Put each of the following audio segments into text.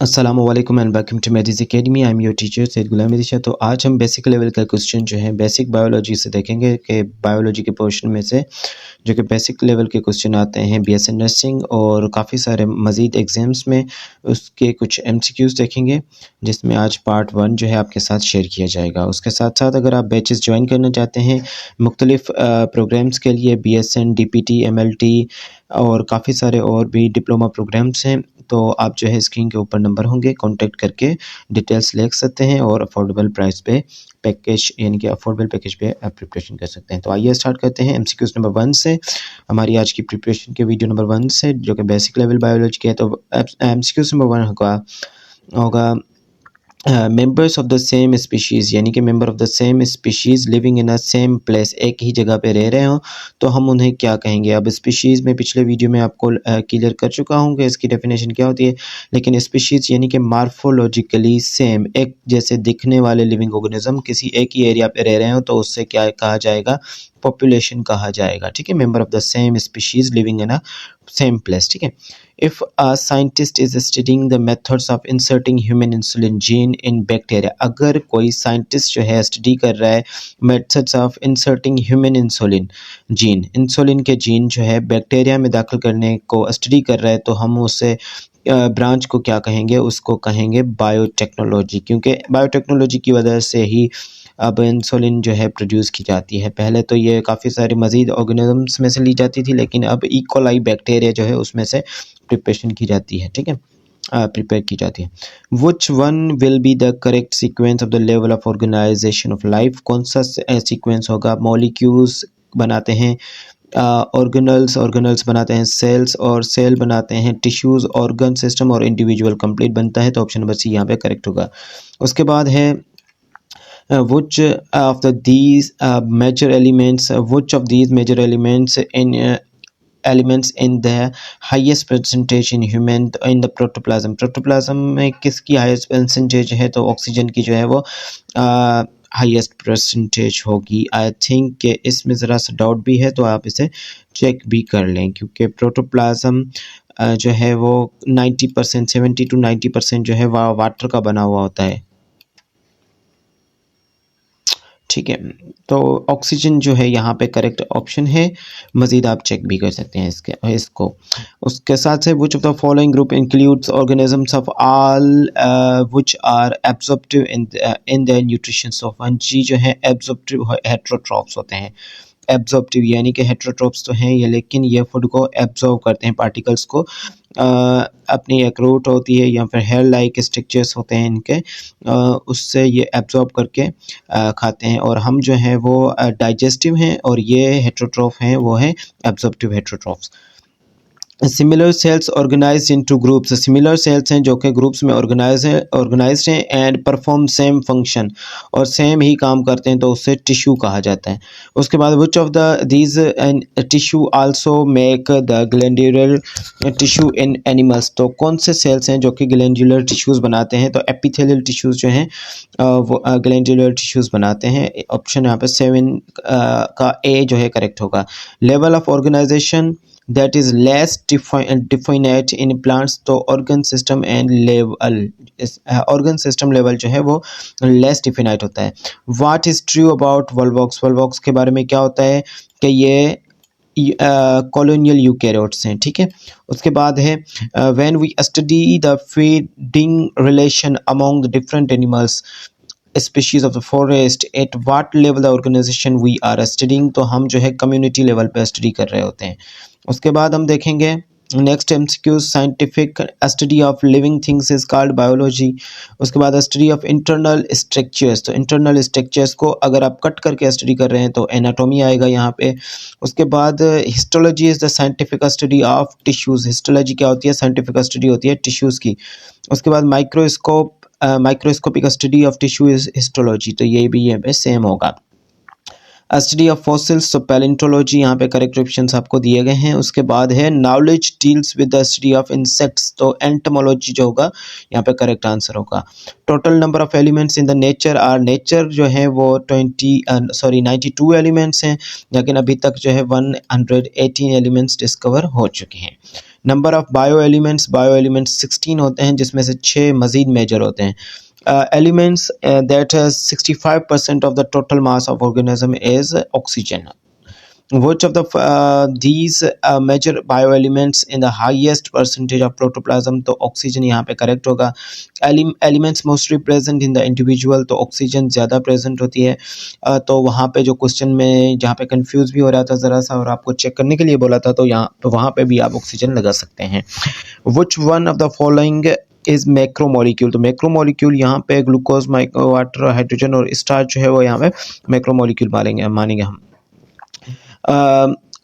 अस्सलामुअलैकुम and welcome to मेडिस academy. I am your teacher Syed Ghulam मेदिशा। तो आज हम बेसिक लेवल का क्वेश्चन जो है बेसिक बायोलॉजी से देखेंगे कि बायोलॉजी के पोर्शन में से जो कि बेसिक लेवल के क्वेश्चन आते हैं बीएससी नर्सिंग और काफ़ी सारे मज़ीद एग्ज़ाम्स में उसके कुछ एमसीक्यूज़ देखेंगे, जिसमें आज पार्ट 1 जो है आपके साथ शेयर किया जाएगा। उसके साथ साथ अगर आप बैचेस ज्वाइन करना चाहते हैं मुख्तलिफ़ प्रोग्राम्स के लिए बीएसएन, डीपीटी, एमएलटी और काफ़ी सारे और भी डिप्लोमा प्रोग्राम्स हैं, तो आप जो है स्क्रीन के ऊपर नंबर होंगे, कॉन्टैक्ट करके डिटेल्स ले सकते हैं और अफोर्डेबल प्राइस पे पैकेज यानी कि अफोर्डेबल पैकेज पे आप प्रिपरेशन कर सकते हैं। तो आइए स्टार्ट करते हैं एमसीक्यूज़ नंबर 1 से, हमारी आज की प्रिपरेशन के वीडियो नंबर 1 से, जो कि बेसिक लेवल बायोलॉजी के है। तो एमसीक्यूज़ नंबर 1 होगा members of the same species, यानी कि member of the same species living in a same place, एक ही जगह पे रह रहे हों तो हम उन्हें क्या कहेंगे। अब स्पीशीज़ में पिछले वीडियो में आपको क्लियर कर चुका हूँ कि इसकी डेफिनेशन क्या होती है, लेकिन स्पीशीज़ यानी कि मार्फोलॉजिकली सेम, एक जैसे दिखने वाले लिविंग ऑर्गेनिज्म किसी एक ही एरिया पे रह रहे हो तो उससे क्या कहा जाएगा, पॉपुलेशन कहा जाएगा। ठीक है, member of the same species living in a same place. ठीक है, if a scientist is studying the methods of inserting human insulin gene in bacteria, अगर कोई साइंटिस्ट जो है स्टडी कर रहा है methods of inserting human insulin gene, insulin के जीन जो है बैक्टीरिया में दाखिल करने को स्टडी कर रहा है, तो हम उससे ब्रांच को क्या कहेंगे, उसको कहेंगे बायोटेक्नोलॉजी, क्योंकि बायोटेक्नोलॉजी की वजह से ही अब इंसुलिन जो है प्रोड्यूस की जाती है। पहले तो ये काफ़ी सारी मज़ीद ऑर्गेनिजम्स में से ली जाती थी, लेकिन अब इकोलाई बैक्टीरिया जो है उसमें से प्रिपरेशन की जाती है। ठीक है, प्रिपेयर की जाती है। Which one will be the correct sequence of the level of organisation of life, कौन सा सीक्वेंस होगा। मॉलिक्यूल्स बनाते हैं ऑर्गेनल्स बनाते हैं सेल्स, और सेल बनाते हैं टिश्यूज़, ऑर्गन सिस्टम और इंडिविजुअल कंप्लीट बनता है, तो ऑप्शन नंबर सी यहाँ पे करेक्ट होगा। उसके बाद है which of these major elements in the highest percentage in human in the protoplasm में किसकी हाईएस्ट परसेंटेज है, तो ऑक्सीजन की जो है वो हाईएस्ट परसेंटेज होगी। आई थिंक कि इसमें ज़रा सा डाउट भी है, तो आप इसे चेक भी कर लें, क्योंकि प्रोटोप्लाज्म जो है वो 90% 70 to 90% जो है वह वाटर का बना हुआ होता है। ठीक है, तो ऑक्सीजन जो है यहाँ पे करेक्ट ऑप्शन है। मज़ीद आप चेक भी कर सकते हैं इसको। उसके साथ से which of the following group includes organisms of all which are absorptive in the nutrition of जी जो है एब्जॉर्प्टिव हेट्रोट्रॉप्स होते हैं। एब्जॉर्प्टिव यानी कि हेट्रोट्रॉप्स तो हैं ये, लेकिन ये फूड को एब्जॉर्ब करते हैं, पार्टिकल्स को अपनी एक रूट होती है या फिर हेयर लाइक स्ट्रक्चर्स होते हैं इनके, उससे ये एब्जॉर्ब करके खाते हैं। और हम जो है वो डाइजेस्टिव हैं, और ये हेट्रोट्रॉफ हैं वो है absorptive heterotrophs. Similar sales organised into groups, similar sales हैं जो कि ग्रुप्स में ऑर्गेनाइज्ड हैं एंड परफॉर्म सेम फंक्शन, और सेम ही काम करते हैं, तो उससे टिश्यू कहा जाता है। उसके बाद विच of the these tissue also make the glandular tissue in animals, तो कौन से सेल्स हैं जो कि ग्लैंडुलर टिश्यूज़ बनाते हैं, तो एपिथेलियल टिश्यूज़ जो हैं वो ग्लैंडुलर टिश्यूज़ बनाते हैं। ऑप्शन यहाँ पे 7 का ए जो है करेक्ट होगा। Level of organisation that is less definite in plants, तो organ system and level organ system level जो है वो less definite होता है। What is true about Volvox के बारे में क्या होता है कि ये colonial eukaryotes हैं। ठीक है, उसके बाद है when we study the feeding relation among the different animals species of the forest at what level the organization we are studying, तो हम जो है कम्युनिटी लेवल पे स्टडी कर रहे होते हैं। उसके बाद हम देखेंगे next MCQ, scientific study of living things is called biology. उसके बाद स्टडी ऑफ इंटरनल स्ट्रक्चर्स, तो इंटरनल स्ट्रक्चर्स को अगर आप कट करके स्टडी कर रहे हैं तो एनाटॉमी आएगा यहाँ पे। उसके बाद histology is the scientific study of tissues, histology क्या होती है, साइंटिफिक स्टडी होती है टिश्यूज़ की। उसके बाद microscopic study of tissue is histology, तो ये भी यहाँ पे सेम होगा। स्टडी ऑफ फॉसिल्स, तो पैलेंटोलॉजी यहाँ पे करेक्ट ऑप्शंस आपको दिए गए हैं। उसके बाद है knowledge deals with the study of insects, तो एंटोमोलॉजी जो होगा यहाँ पे करेक्ट आंसर होगा। Total number of elements in the nature are, nature जो है वो 92 एलिमेंट्स हैं, लेकिन अभी तक जो है 118 एलिमेंट्स डिस्कवर हो चुके हैं। नंबर ऑफ बायो एलिमेंट्स 16 होते हैं, जिसमें से 6 मजीद मेजर होते हैं। Elements that 65% of the total mass of organism is oxygen. Which of these major bioelements in the highest percentage of protoplasm, तो ऑक्सीजन यहाँ पे करेक्ट होगा। Elements mostly present in the individual, तो ऑक्सीजन ज़्यादा present होती है। तो वहाँ पे जो क्वेश्चन में जहाँ पे कंफ्यूज भी हो रहा था ज़रा सा और आपको चेक करने के लिए बोला था, तो यहाँ तो वहाँ पे भी आप ऑक्सीजन लगा सकते हैं। Which one of the following is macromolecule, तो मैक्रोमोलिक्यूल यहाँ पे ग्लूकोज, वाटर, हाइड्रोजन और स्टार्च जो है वो यहाँ पे मैक्रोमोलिक्यूल मानेंगे हम।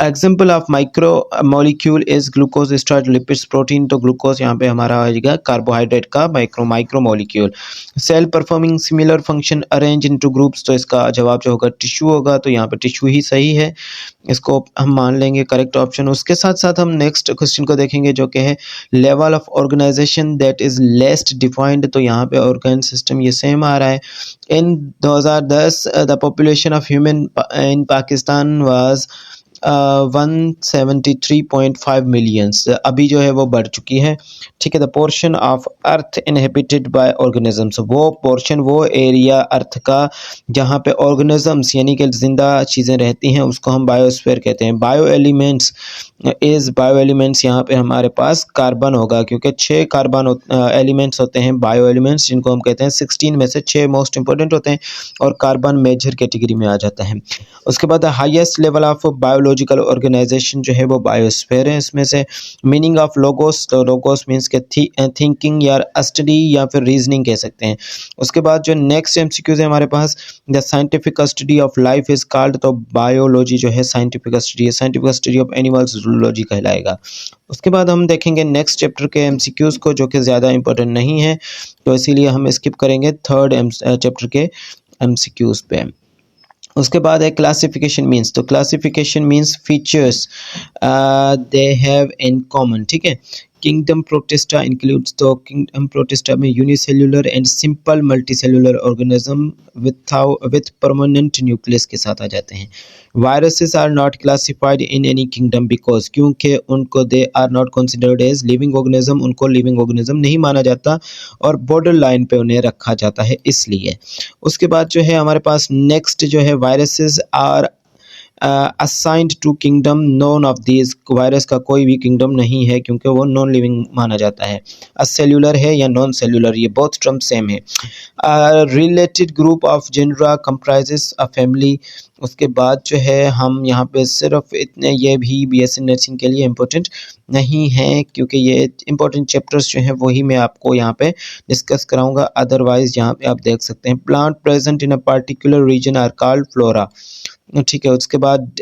Example of micro molecule is glucose, starch, lipids, protein, तो ग्लूकोज यहाँ पे हमारा आएगा कार्बोहाइड्रेट का micro molecule. Cell performing similar function arrange into groups, तो इसका जवाब जो होगा टिश्यू होगा, तो यहाँ पे टिश्यू ही सही है, इसको हम मान लेंगे करेक्ट ऑप्शन। उसके साथ साथ हम नेक्स्ट क्वेश्चन को देखेंगे जो कि है level of organization that is least defined, तो यहाँ पे ऑर्गन सिस्टम ये सेम आ रहा है। In 2010 the population of human in Pakistan was 173.5 millions, अभी जो है वो बढ़ चुकी है। ठीक है, the portion of earth inhabited by organisms, वो पोर्शन, वो एरिया अर्थ का जहाँ पे ऑर्गेनिजम्स यानी कि जिंदा चीज़ें रहती हैं उसको हम बायोस्फीयर कहते हैं। बायो एलिमेंट्स यहाँ पे हमारे पास कार्बन होगा, क्योंकि 6 कार्बन एलिमेंट्स होते हैं बायो एलिमेंट्स, जिनको हम कहते हैं 16 में से 6 मोस्ट इंपॉर्टेंट होते हैं और कार्बन मेजर कैटेगरी में आ जाता है। उसके बाद highest level of biological organisation जो है वो बायोस्फीयर है। इसमें से मीनिंग ऑफ लोगोस, तो लोगोस मीन्स के थिंकिंग या स्टडी या फिर रीजनिंग कह सकते हैं। उसके बाद जो नेक्स्ट एमसीक्यूज है हमारे पास, the scientific study of life is called, तो बायोलॉजी जो है साइंटिफिक स्टडी है, scientific study of animals zoology कहलाएगा। उसके बाद हम देखेंगे नेक्स्ट चैप्टर के एमसीक्यूज को, जो कि ज़्यादा इंपॉर्टेंट नहीं है, तो इसीलिए हम स्किप करेंगे थर्ड चैप्टर के एमसीक्यूज पे। उसके बाद है क्लासिफिकेशन मीन्स, तो classification means features they have in common. ठीक है, किंगडम प्रोटिस्टा इंक्लूड्स, तो किंगडम प्रोटिस्टा में unicellular and simple multicellular organism with permanent nucleus के साथ आ जाते हैं। Viruses are not classified in any kingdom because, क्योंकि उनको they are not considered as living organism, उनको लिविंग ऑर्गेनिज्म नहीं माना जाता और बॉर्डर लाइन पे उन्हें रखा जाता है इसलिए। उसके बाद जो है हमारे पास नेक्स्ट जो है viruses are assigned to kingdom, none of these, virus का कोई भी किंगडम नहीं है क्योंकि वो नॉन लिविंग माना जाता है। असेल्युलर है या नॉन सेल्युलर, ये बोथ टर्म सेम है। Related group of genera comprises a family. उसके बाद जो है हम यहाँ पे सिर्फ इतने, ये भी बीएससी नर्सिंग के लिए इम्पोर्टेंट नहीं है क्योंकि ये इम्पोर्टेंट चैप्टर्स जो हैं वही मैं आपको यहाँ पे डिस्कस कराऊंगा, अदरवाइज यहाँ पे आप देख सकते हैं plant present in a particular region are called flora. ठीक है, उसके बाद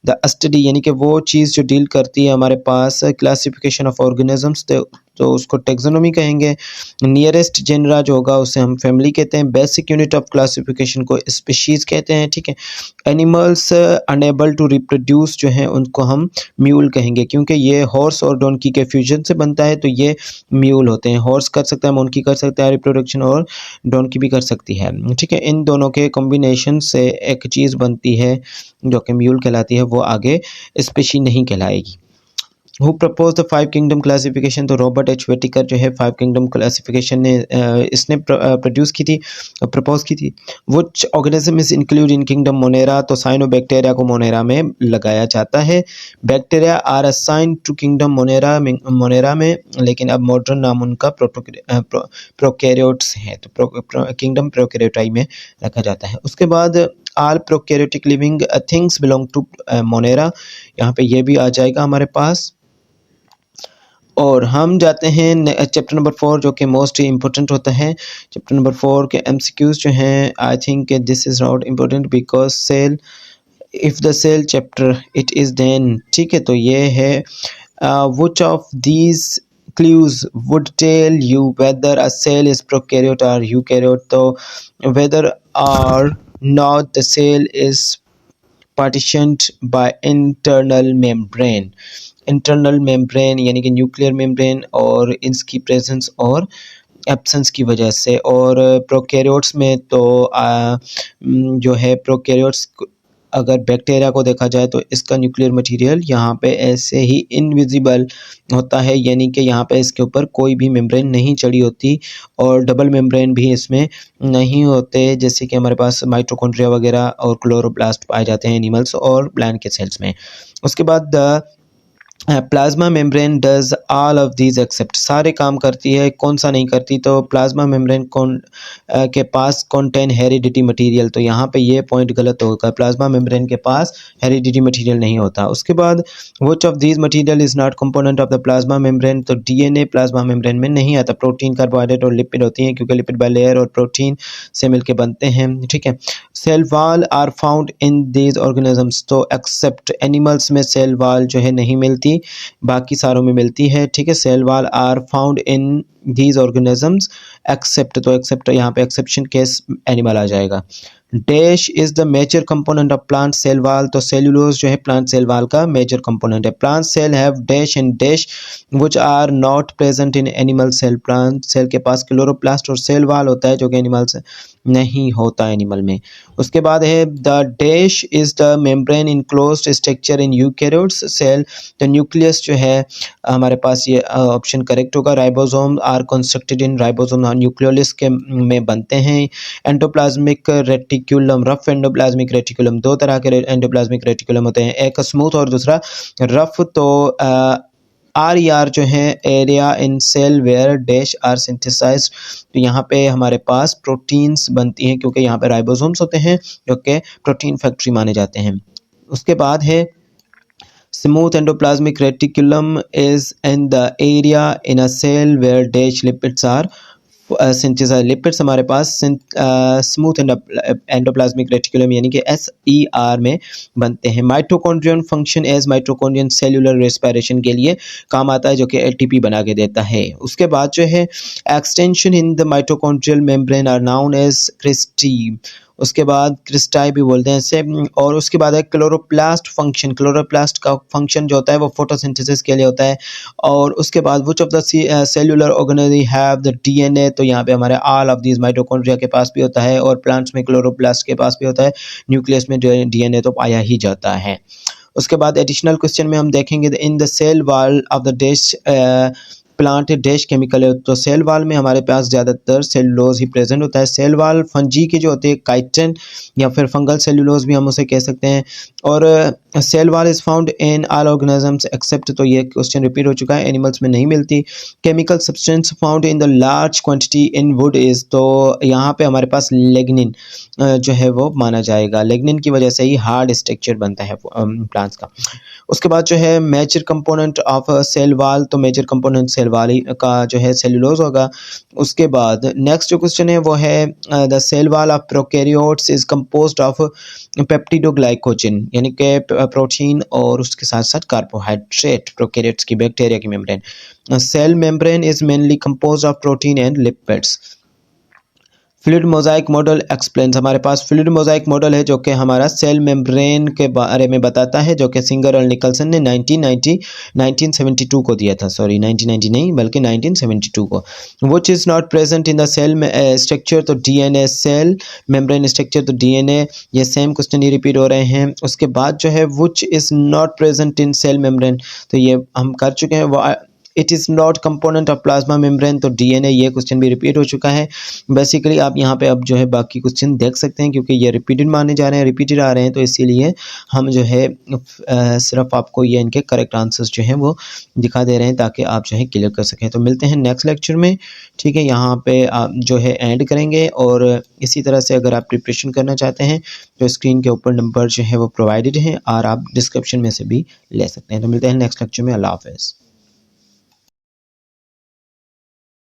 द स्टडी यानी कि वो चीज़ जो डील करती है हमारे पास क्लासिफिकेशन ऑफ ऑर्गेनिजम्स, तो उसको टेक्सोनोमी कहेंगे। नियरेस्ट जेनरा जो होगा उसे हम फैमिली कहते हैं। बेसिक यूनिट ऑफ क्लासिफिकेशन को स्पीशीज कहते हैं। ठीक है, एनिमल्स अनेबल टू रिप्रोड्यूस जो है उनको हम म्यूल कहेंगे, क्योंकि ये हॉर्स और डोंकी के फ्यूजन से बनता है, तो ये म्यूल होते हैं। हॉर्स कर सकता है, मोंकी कर सकता है रिप्रोडक्शन, और डोंकी भी कर सकती है। ठीक है, इन दोनों के कॉम्बिनेशन से एक चीज़ बनती है जो कि म्यूल कहलाती है, वो आगे स्पीशी नहीं कहलाएगी। Who propose the 5 kingdom classification, तो रॉबर्ट एच वेटिकर जो है 5 किंगडम क्लासिफिकेशन ने इसने प्रोड्यूस की थी, प्रपोज की थी। Which organism is include in kingdom monera, तो साइनोबैक्टीरिया को मोनेरा में लगाया जाता है। Bacteria are assign to kingdom monera में, लेकिन अब मॉडर्न नाम उनका प्रोकैरियोट्स है, तो किंगडम प्रोकैरियोटाई में रखा जाता है। उसके बाद all prokaryotic living things belong to monera, यहाँ पे ये भी आ जाएगा हमारे पास। और हम जाते हैं चैप्टर नंबर 4 जो कि मोस्ट इम्पोर्टेंट होता है। चैप्टर नंबर 4 के एमसीक्यूज जो हैं, I think this is not important because cell, if the cell chapter it is then. ठीक है, तो ये है which of these clues would tell you whether a cell is prokaryote or eukaryote, तो whether or not the cell is partitioned by internal membrane. Internal membrane यानी कि nuclear membrane और इसकी प्रेजेंस और एब्सेंस की वजह से। और प्रोकैरियोट्स में तो जो है प्रोकैरियोट्स अगर बैक्टीरिया को देखा जाए तो इसका न्यूक्लियर मटेरियल यहाँ पे ऐसे ही इनविजिबल होता है, यानी कि यहाँ पे इसके ऊपर कोई भी मेम्ब्रेन नहीं चढ़ी होती और डबल मेम्ब्रेन भी इसमें नहीं होते, जैसे कि हमारे पास माइटोकॉन्ड्रिया वगैरह और क्लोरोप्लास्ट पाए जाते हैं एनिमल्स और प्लांट के सेल्स में। उसके बाद plasma membrane does all of these except, सारे काम करती है, कौन सा नहीं करती? तो प्लाज्मा मेम्ब्रेन के पास कॉन्टेन हेरिडिटी मटेरियल, तो यहाँ पे ये पॉइंट गलत होगा, प्लाज्मा मेम्ब्रेन के पास हेरिडिटी मटेरियल नहीं होता। उसके बाद which of these material is not component of the plasma membrane, तो डीएनए प्लाज्मा मेम्ब्रेन में नहीं आता। प्रोटीन, कार्बोहाइड्रेट और लिपिड होती हैं क्योंकि लिपिड बाइलेयर और प्रोटीन से मिलकर बनते हैं, ठीक है। Cell wall are found in these organisms, तो एक्सेप्ट एनिमल्स में सेल वॉल जो है नहीं मिलती, बाकी सारों में मिलती है, ठीक है। Cell wall are found in these organisms except, तो एक्सेप्ट यहाँ पे एक्सेप्शन केस एनिमल आ जाएगा। Dash is the major component of plant cell wall, तो सेल्यूलोज जो है प्लांट सेल वॉल का मेजर कंपोनेंट है। Plant cell have dash and dash which are not present in animal cell, plant cell के पास chloroplast और cell wall होता है जो कि एनिमल से नहीं होता एनिमल में। उसके बाद है the dash is the membrane enclosed structure in eukaryotes cell, तो न्यूक्लियस जो है हमारे पास ये ऑप्शन करेक्ट होगा। Ribosome are constructed in ribosome nucleolus के में बनते हैं। Endoplasmic reticulum, rough endoplasmic reticulum, दो तरह के एंडोप्लाज्मिक रेटिकुलम होते हैं, एक स्मूथ और दूसरा रफ। तो आर ई आर जो है area in cell where dash are synthesised, तो यहाँ पे हमारे पास प्रोटीन्स बनती हैं क्योंकि यहाँ पे राइबोसोम्स होते हैं जो कि प्रोटीन फैक्ट्री माने जाते हैं। उसके बाद है smooth endoplasmic reticulum is in the area in a cell where dash lipids are synthesize, lipids हमारे पास स्मूथ एंडोप्लाज्मिक रेटिकुलम यानी कि SER में बनते हैं। Mitochondrion function as mitochondrion cellular respiration के लिए काम आता है जो कि ATP बना के देता है। उसके बाद जो है extension in the mitochondrial membrane are known as cristae, उसके बाद क्रिस्टाई भी बोलते हैं इसे। और उसके बाद है क्लोरोप्लास्ट फंक्शन, क्लोरोप्लास्ट का फंक्शन जो होता है वो फोटोसिंथेसिस के लिए होता है। और उसके बाद which of the cellular organelle have the DNA, तो यहाँ पे हमारे ऑल ऑफ दीज माइटोकॉन्ड्रिया के पास भी होता है और प्लांट्स में क्लोरोप्लास्ट के पास भी होता है, न्यूक्लियस में DNA तो पाया ही जाता है। उसके बाद एडिशनल क्वेश्चन में हम देखेंगे in the cell wall of the dash plant dash chemical है, तो सेल वाल में हमारे पास ज़्यादातर सेलुलोज ही प्रेजेंट होता है। सेल वाल फंजी के जो होते हैं काइटिन या फिर फंगल सेलुलोज भी हम उसे कह सकते हैं। और cell wall is found in all organisms except, तो ये क्वेश्चन रिपीट हो चुका है, एनिमल्स में नहीं मिलती। Chemical substance found in the large quantity in would is, तो यहाँ पे हमारे पास लेग्निन जो है वो माना जाएगा, लेग्निन की वजह से ही हार्ड स्ट्रक्चर बनता है प्लांट्स का। उसके बाद जो है major component of cell wall, तो मेजर कंपोनेंट सेल वाल का जो है सेलुलोज होगा। उसके बाद नेक्स्ट जो क्वेश्चन है वो है the cell wall of prokaryotes is composed of peptidoglycogen यानी कि प्रोटीन और उसके साथ साथ कार्बोहाइड्रेट, प्रोकैरियोट्स की बैक्टीरिया की membrane. Cell membrane is mainly composed of protein and lipids. Fluid mosaic model explains, हमारे पास फ्लूइड मोजाइक मॉडल है जो कि हमारा सेल मेम्ब्रेन के बारे में बताता है, जो कि सिंगर और निकलसन ने 1972 को दिया था, सॉरी 1990 नहीं बल्कि 1972 को। Which is not present in the cell structure, तो DNA, सेल मेम्ब्रेन स्ट्रक्चर तो DNA, ये सेम क्वेश्चन ही रिपीट हो रहे हैं। उसके बाद जो है which is not present in cell membrane, तो ये हम कर चुके हैं। वो it is not component of plasma membrane, तो DNA, ये क्वेश्चन भी रिपीट हो चुका है। बेसिकली आप यहाँ पे अब जो है बाकी क्वेश्चन देख सकते हैं क्योंकि ये रिपीटेड माने जा रहे हैं, रिपीटेड आ रहे हैं, तो इसीलिए हम जो है सिर्फ आपको ये इनके करेक्ट आंसर्स जो हैं वो दिखा दे रहे हैं ताकि आप जो है क्लियर कर सकें। तो मिलते हैं नेक्स्ट लेक्चर में, ठीक है। यहाँ पे आप जो है एंड करेंगे और इसी तरह से अगर आप प्रिपरेशन करना चाहते हैं तो स्क्रीन के ऊपर नंबर जो है वो प्रोवाइडेड हैं और आप डिस्क्रिप्शन में से भी ले सकते हैं। तो मिलते हैं नेक्स्ट लेक्चर में, अल्लाह हाफ़िज़।